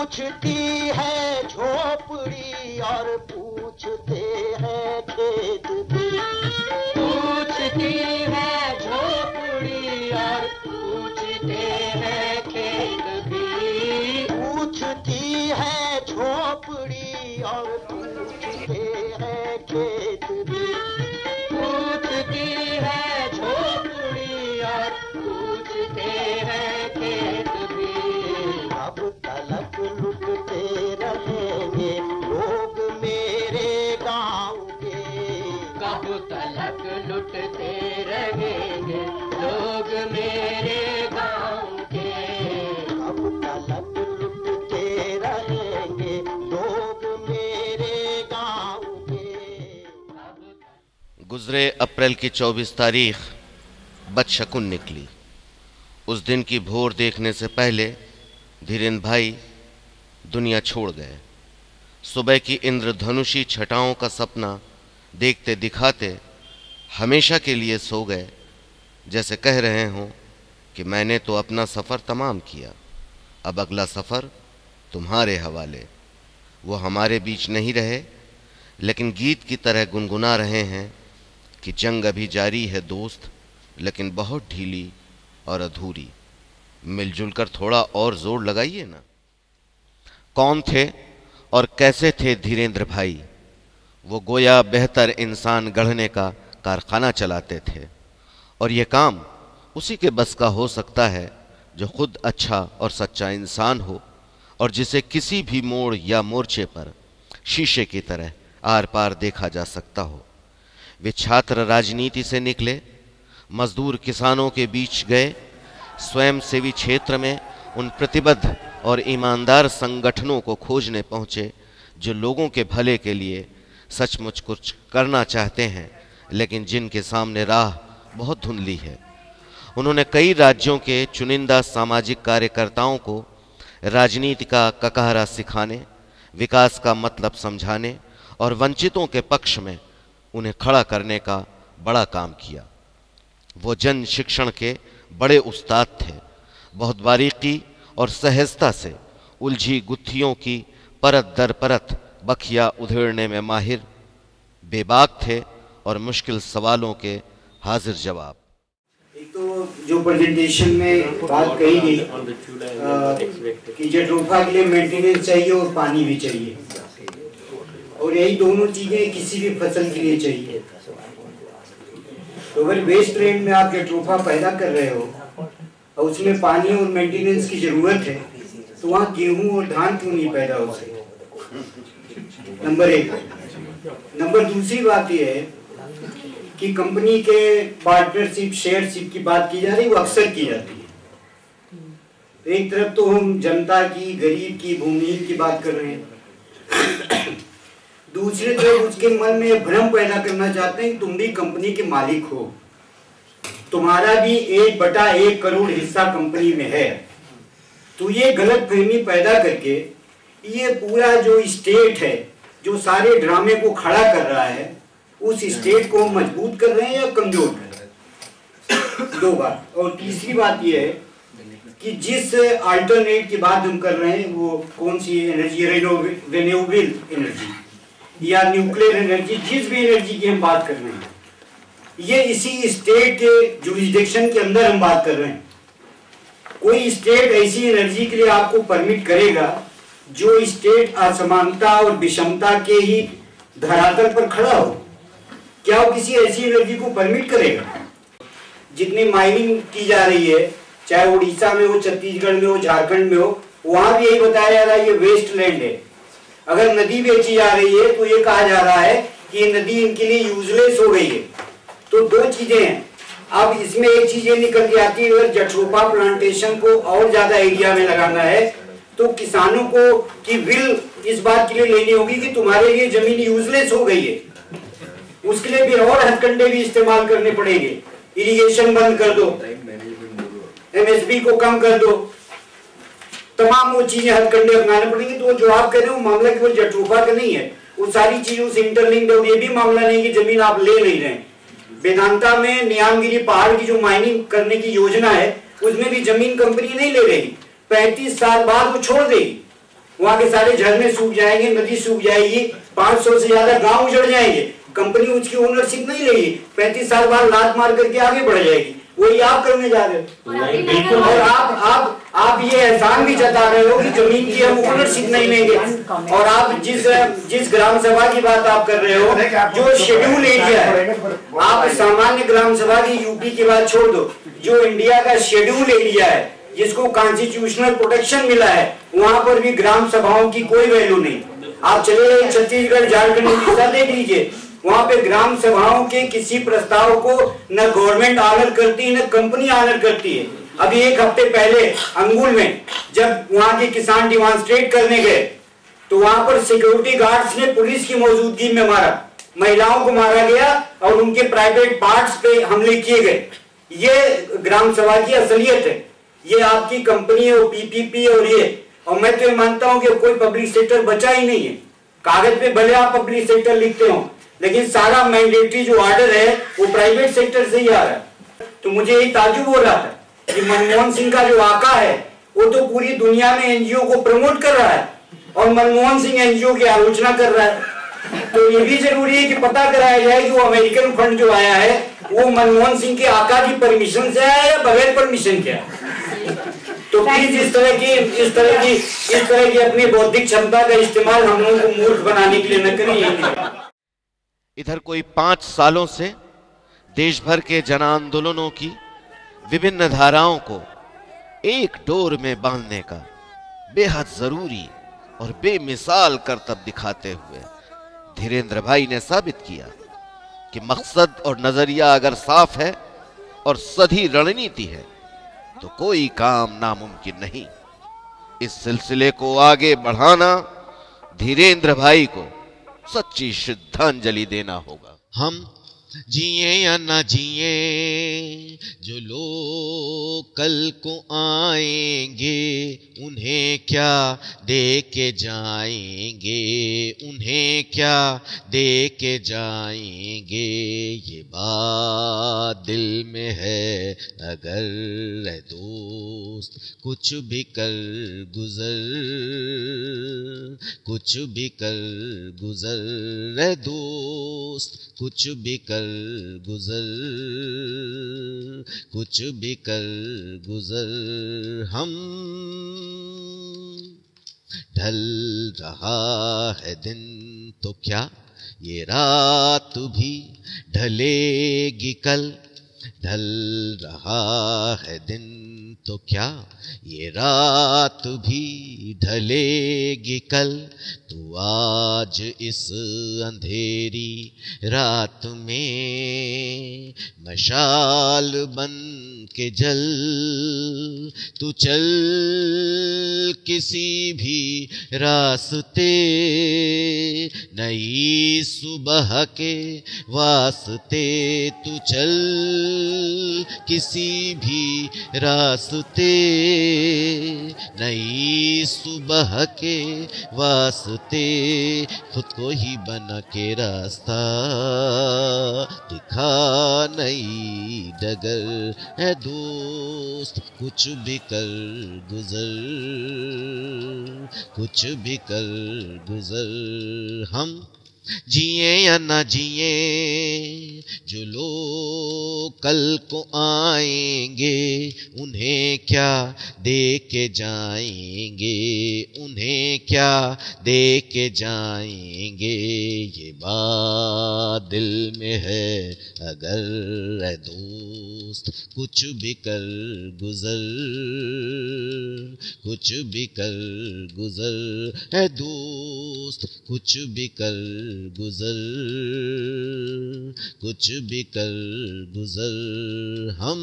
पूछती है झोपड़ी और पूछते हैं खेत भी। पूछती है झोपड़ी और पूछते हैं खेत भी। पूछती है झोपड़ी और पूछते हैं खेत भी। पूछती है झोपड़ी और पूछते हैं खेत भी। कब तलक लुटते रहेंगे लोग मेरे गाँव के। कब तलक लुटते रहेंगे लोग मेरे गाँव के। कब तलक लुटते रहेंगे लोग मेरे गाँव के। गुजरे अप्रैल की 24 तारीख बदशकुन निकली। उस दिन की भोर देखने से पहले धीरेन्द्र भाई दुनिया छोड़ गए। सुबह की इंद्रधनुषी छटाओं का सपना देखते दिखाते हमेशा के लिए सो गए, जैसे कह रहे हों कि मैंने तो अपना सफ़र तमाम किया, अब अगला सफ़र तुम्हारे हवाले। वो हमारे बीच नहीं रहे, लेकिन गीत की तरह गुनगुना रहे हैं कि जंग अभी जारी है दोस्त, लेकिन बहुत ढीली और अधूरी। मिलजुल कर थोड़ा और जोर लगाइए ना। कौन थे और कैसे थे धीरेन्द्र भाई? वो गोया बेहतर इंसान गढ़ने का कारखाना चलाते थे, और ये काम उसी के बस का हो सकता है जो खुद अच्छा और सच्चा इंसान हो और जिसे किसी भी मोड़ या मोर्चे पर शीशे की तरह आर पार देखा जा सकता हो। वे छात्र राजनीति से निकले, मजदूर किसानों के बीच गए, स्वयंसेवी क्षेत्र में उन प्रतिबद्ध और ईमानदार संगठनों को खोजने पहुँचे जो लोगों के भले के लिए सचमुच कुछ करना चाहते हैं, लेकिन जिनके सामने राह बहुत धुंधली है। उन्होंने कई राज्यों के चुनिंदा सामाजिक कार्यकर्ताओं को राजनीति का ककहरा सिखाने, विकास का मतलब समझाने और वंचितों के पक्ष में उन्हें खड़ा करने का बड़ा काम किया। वो जन शिक्षण के बड़े उस्ताद थे। बहुत बारीकी और सहजता से उलझी गुत्थियों की परत दर परत बखिया उधेड़ने में माहिर, बेबाक थे और मुश्किल सवालों के हाजिर जवाब। एक तो जो प्रेजेंटेशन में बात कही गई कि जट्रोफा के लिए मेंटेनेंस चाहिए और पानी भी चाहिए, और यही दोनों चीजें किसी भी फसल के लिए चाहिए। तो अगर वेस्ट लैंड में आप जट्रोफा पैदा कर रहे हो और उसमें पानी और मेंटेनेंस की जरूरत है, तो वहाँ गेहूं और धान क्यों नहीं पैदा हो सकते? नंबर एक। नंबर दूसरी बात यह है कि कंपनी के पार्टनरशिप शेयरशिप की बात की जा रही, वो अक्सर की जाती है। एक तरफ तो हम जनता की, गरीब की, भूमिहीन की बात कर रहे हैं, दूसरे तरफ उसके मन में भ्रम पैदा करना चाहते हैं कि तुम भी कंपनी के मालिक हो, तुम्हारा भी 1/1 करोड़ हिस्सा कंपनी में है। तो ये गलत फहमी पैदा करके ये पूरा जो स्टेट है, जो सारे ड्रामे को खड़ा कर रहा है, उस स्टेट को मजबूत कर रहे हैं या कमजोर कर रहे हैं। दो बात। और तीसरी बात यह है कि जिस अल्टरनेट की बात हम कर रहे हैं, वो कौन सी एनर्जी, रिन्यूएबल एनर्जी या न्यूक्लियर एनर्जी, जिस भी एनर्जी की हम बात कर रहे हैं, ये इसी स्टेट के जुरिसडिक्शन के अंदर हम बात कर रहे हैं। कोई स्टेट ऐसी एनर्जी के लिए आपको परमिट करेगा जो स्टेट असमानता और विषमता के ही धरातल पर खड़ा हो? क्या वो किसी ऐसी एनर्जी को परमिट करेगा? जितनी माइनिंग की जा रही है, चाहे उड़ीसा में हो, छत्तीसगढ़ में हो, झारखंड में हो, वहां भी यही बताया जा रहा है ये वेस्ट लैंड है। अगर नदी बेची जा रही है तो ये कहा जा रहा है कि ये नदी इनके लिए यूजलेस हो गई है। तो दो चीजें हैं। अब इसमें एक चीज ये निकल के आती है, अगर जट्रोफा प्लांटेशन को और ज्यादा एरिया में लगाना है तो किसानों को की विल इस बात के लिए लेनी होगी कि तुम्हारे लिए जमीन यूजलेस हो गई है। उसके लिए भी और हथकंडे भी इस्तेमाल करने पड़ेंगे। इरिगेशन बंद कर दो, एमएसपी को कम कर दो, तमाम वो चीजें हथकंडे अपनाने पड़ेंगे। तो जो आप कह रहे हो मामला केवल जट्रोफा का नहीं है, वो सारी चीजों से इंटरलिंक्ड है। और ये भी मामला नहीं कि जमीन आप ले नहीं रहे। वेदांता में नियामगिरी पहाड़ की जो माइनिंग करने की योजना है, उसमें भी जमीन कंपनी नहीं ले रही। 35 साल बाद वो छोड़ देगी। वहाँ के सारे झरने सूख जाएंगे, नदी सूख जाएगी, 500 से ज्यादा गांव उजड़ जाएंगे, कंपनी उसकी ओनरशिप नहीं लेगी, 35 साल बाद लात मार करके आगे बढ़ जाएगी। वही आप करने जा रहे हो। बिल्कुल। और आप ये एहसान भी जता रहे हो कि जमीन की हम ओनरशिप नहीं लेंगे। और आप जिस ग्राम सभा की बात आप कर रहे हो, जो शेड्यूल एरिया है, आप सामान्य ग्राम सभा की यूपी की बात छोड़ दो, जो इंडिया का शेड्यूल एरिया है जिसको कॉन्स्टिट्यूशनल प्रोटेक्शन मिला है, वहाँ पर भी ग्राम सभाओं की कोई वैल्यू नहीं। आप चले गए छत्तीसगढ़, झारखंड उड़ीसा देख लीजिए, वहाँ पे ग्राम सभाओं के किसी प्रस्ताव को न गवर्नमेंट ऑनर करती है न कंपनी ऑनर करती है। अभी एक हफ्ते पहले अंगुल में जब वहाँ के किसान डिमॉन्स्ट्रेट करने गए तो वहाँ पर सिक्योरिटी गार्ड्स ने पुलिस की मौजूदगी में मारा, महिलाओं को मारा गया और उनके प्राइवेट पार्ट्स पे हमले किए गए। ये ग्राम सभा की असलियत है। ये आपकी कंपनी और पीपीपी और और मैं तो मानता हूं कि कोई पब्लिक सेक्टर बचा ही नहीं है। कागज पे भले आप पब्लिक सेक्टर लिखते हो, लेकिन सारा मैंडेटरी जो ऑर्डर है वो प्राइवेट सेक्टर से ही आ रहा है। तो मुझे यही ताजुब हो रहा था कि मनमोहन सिंह का जो आका है वो तो पूरी दुनिया में एनजीओ को प्रमोट कर रहा है और मनमोहन सिंह एनजीओ की आलोचना कर रहा है। तो ये भी जरूरी है कि पता कराया जाए कि वो अमेरिकन फंड जो आया है वो मनमोहन सिंह के आका की परमिशन से आया या बगैर परमिशन के आया। तो प्लीज इस तरह की अपनी बौद्धिक क्षमता का इस्तेमाल हम लोगों को मूर्ख बनाने के लिए न करें। इधर कोई 5 सालों से देश भर के जन आंदोलनों की विभिन्न धाराओं को एक डोर में बांधने का बेहद जरूरी और बेमिसाल करतब दिखाते हुए धीरेन्द्र भाई ने साबित किया कि मकसद और नजरिया अगर साफ है और सही रणनीति है तो कोई काम नामुमकिन नहीं। इस सिलसिले को आगे बढ़ाना धीरेन्द्र भाई को सच्ची श्रद्धांजलि देना होगा। हम जिए या ना जिए, जो लोग कल को आएंगे उन्हें क्या दे के जाएंगे, उन्हें क्या दे के जाएंगे। ये बात दिल में है अगर है दोस्त, कुछ भी कर गुजर, कुछ भी कर गुजर है दोस्त, कुछ भी कर गुजर, कुछ भी कर गुजर। हम ढल रहा है दिन तो क्या ये रात भी ढलेगी कल, ढल रहा है दिन तो क्या ये रात भी ढलेगी कल। तू आज इस अंधेरी रात में मशाल बन के जल, तू चल किसी भी रास्ते, नई सुबह के वास्ते। तू चल किसी भी रास्ते, नई सुबह के वास्ते। खुद को ही बना के रास्ता दिखा, नई डगर है दोस्त, कुछ भी कर गुजर, कुछ भी कर गुजर। हम जिए या ना जिए, जो लोग कल को आएंगे उन्हें क्या दे के जाएंगे, उन्हें क्या दे के जाएंगे। ये बात दिल में है अगर है दोस्त, कुछ भी कर गुजर, कुछ भी कर गुजर है दोस्त, कुछ भी कर गुजर, कुछ भी कर गुजर। हम